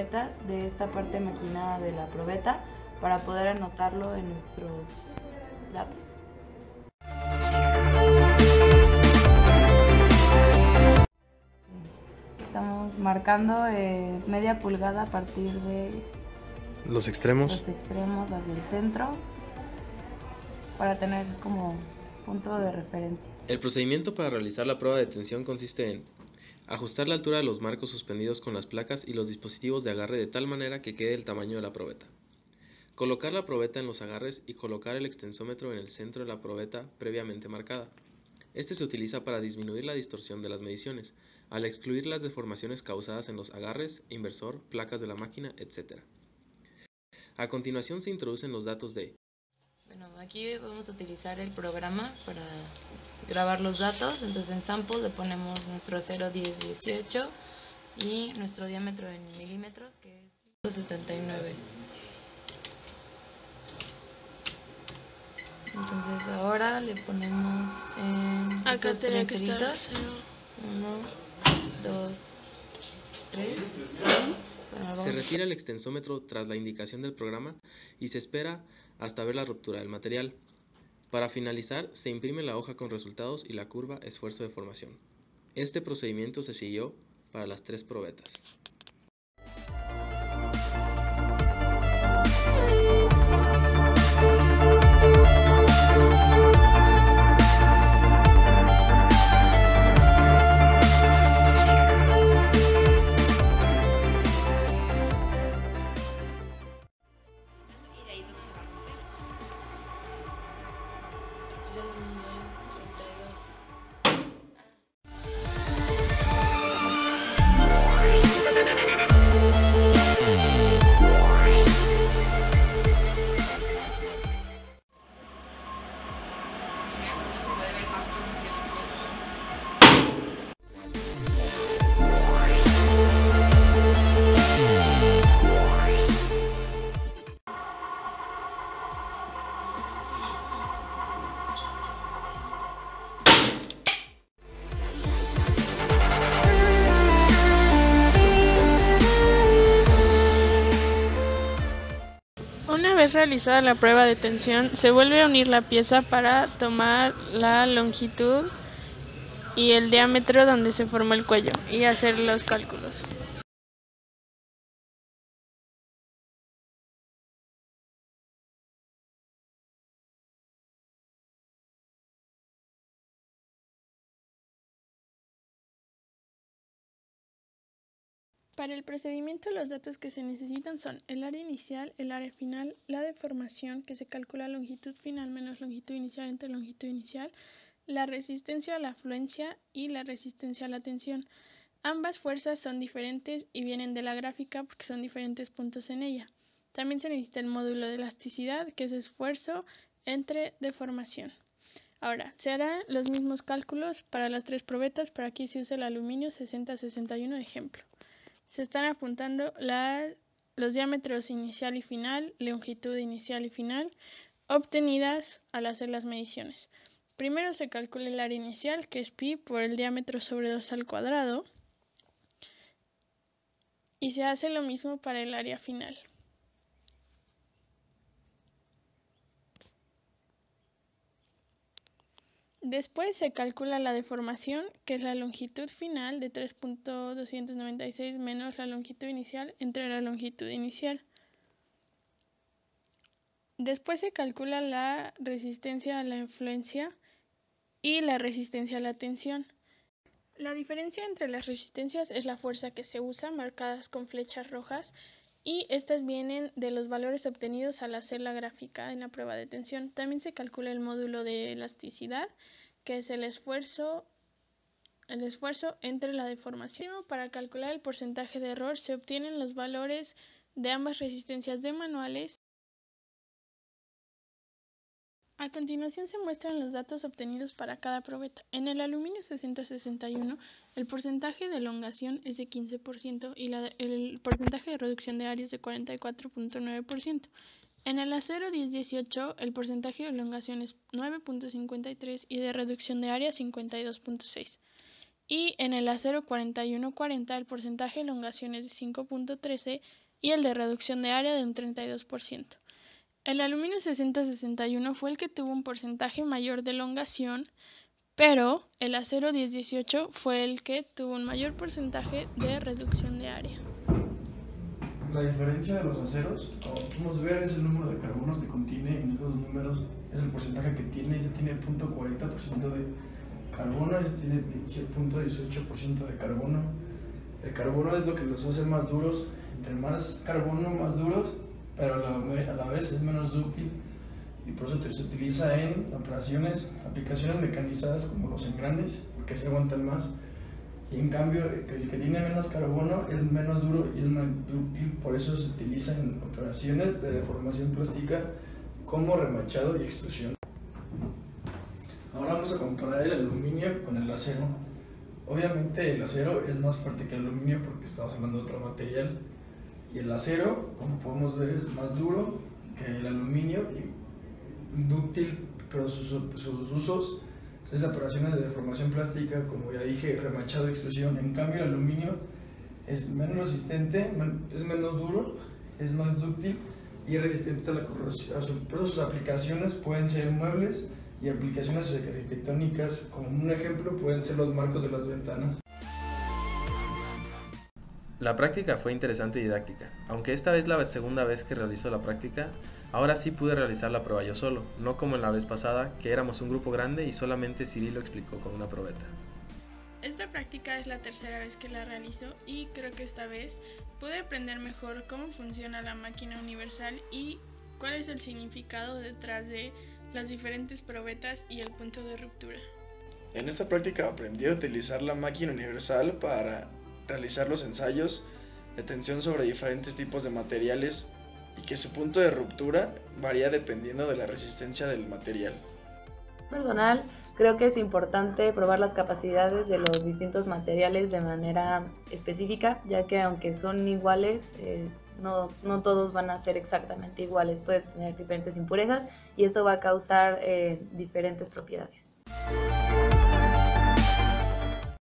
probetas de esta parte maquinada de la probeta para poder anotarlo en nuestros datos. Estamos marcando media pulgada a partir de los extremos hacia el centro para tener como punto de referencia. El procedimiento para realizar la prueba de tensión consiste en ajustar la altura de los marcos suspendidos con las placas y los dispositivos de agarre de tal manera que quede el tamaño de la probeta. Colocar la probeta en los agarres y colocar el extensómetro en el centro de la probeta previamente marcada. Este se utiliza para disminuir la distorsión de las mediciones, al excluir las deformaciones causadas en los agarres, inversor, placas de la máquina, etc. A continuación se introducen los datos de... Bueno, aquí vamos a utilizar el programa para grabar los datos. Entonces en sample le ponemos nuestro 0, 10, 18 y nuestro diámetro en milímetros, que es 79. Entonces ahora le ponemos en estos tres ceritos. 1, 2, 3. Se retira el extensómetro tras la indicación del programa y se espera hasta ver la ruptura del material. Para finalizar, se imprime la hoja con resultados y la curva esfuerzo de formación. Este procedimiento se siguió para las 3 probetas. Una vez realizada la prueba de tensión, se vuelve a unir la pieza para tomar la longitud y el diámetro donde se formó el cuello y hacer los cálculos. Para el procedimiento, los datos que se necesitan son el área inicial, el área final, la deformación, que se calcula longitud final menos longitud inicial entre longitud inicial, la resistencia a la afluencia y la resistencia a la tensión. Ambas fuerzas son diferentes y vienen de la gráfica porque son diferentes puntos en ella. También se necesita el módulo de elasticidad, que es esfuerzo entre deformación. Ahora, se harán los mismos cálculos para las 3 probetas, pero aquí se usa el aluminio 60-61 de ejemplo. Se están apuntando los diámetros inicial y final, longitud inicial y final, obtenidas al hacer las mediciones. Primero se calcula el área inicial, que es pi por el diámetro sobre 2 al cuadrado, y se hace lo mismo para el área final. Después se calcula la deformación, que es la longitud final de 3.296 menos la longitud inicial entre la longitud inicial. Después se calcula la resistencia a la influencia y la resistencia a la tensión. La diferencia entre las resistencias es la fuerza que se usa, marcadas con flechas rojas, y estas vienen de los valores obtenidos al hacer la gráfica en la prueba de tensión. También se calcula el módulo de elasticidad, que es el esfuerzo entre la deformación. Para calcular el porcentaje de error se obtienen los valores de ambas resistencias de manuales. A continuación se muestran los datos obtenidos para cada probeta. En el aluminio 60-61, el porcentaje de elongación es de 15% y el porcentaje de reducción de área es de 44.9%. En el acero 10-18, el porcentaje de elongación es 9.53 y de reducción de área 52.6. y en el acero 4140 el porcentaje de elongación es de 5.13 y el de reducción de área de un 32%. El aluminio 6061 fue el que tuvo un porcentaje mayor de elongación, pero el acero 1018 fue el que tuvo un mayor porcentaje de reducción de área. La diferencia de los aceros, como podemos ver, es el número de carbonos que contiene. En estos números es el porcentaje que tiene. Este tiene 0.40% de carbono, este tiene 0.18% de carbono. El carbono es lo que los hace más duros. Entre más carbono, más duros, pero a la vez es menos dúctil, y por eso se utiliza en aplicaciones mecanizadas como los engranes, porque se aguantan más. Y en cambio, el que tiene menos carbono es menos duro y es más dúctil, por eso se utiliza en operaciones de deformación plástica como remachado y extrusión. Ahora vamos a comparar el aluminio con el acero. Obviamente el acero es más fuerte que el aluminio porque estamos hablando de otro material, y el acero, como podemos ver, es más duro que el aluminio y dúctil, pero sus usos es operaciones de deformación plástica, como ya dije, remachado y extrusión. En cambio el aluminio es menos resistente, es menos duro, es más dúctil y es resistente a la corrosión. Por eso sus aplicaciones pueden ser muebles y aplicaciones arquitectónicas, como un ejemplo pueden ser los marcos de las ventanas. La práctica fue interesante y didáctica. Aunque esta vez la segunda vez que realizo la práctica, ahora sí pude realizar la prueba yo solo, no como en la vez pasada, que éramos un grupo grande y solamente Cyril lo explicó con una probeta. Esta práctica es la tercera vez que la realizo y creo que esta vez pude aprender mejor cómo funciona la máquina universal y cuál es el significado detrás de las diferentes probetas y el punto de ruptura. En esta práctica aprendí a utilizar la máquina universal para realizar los ensayos de tensión sobre diferentes tipos de materiales y que su punto de ruptura varía dependiendo de la resistencia del material. Personal, creo que es importante probar las capacidades de los distintos materiales de manera específica, ya que aunque son iguales, no todos van a ser exactamente iguales, pueden tener diferentes impurezas y esto va a causar diferentes propiedades.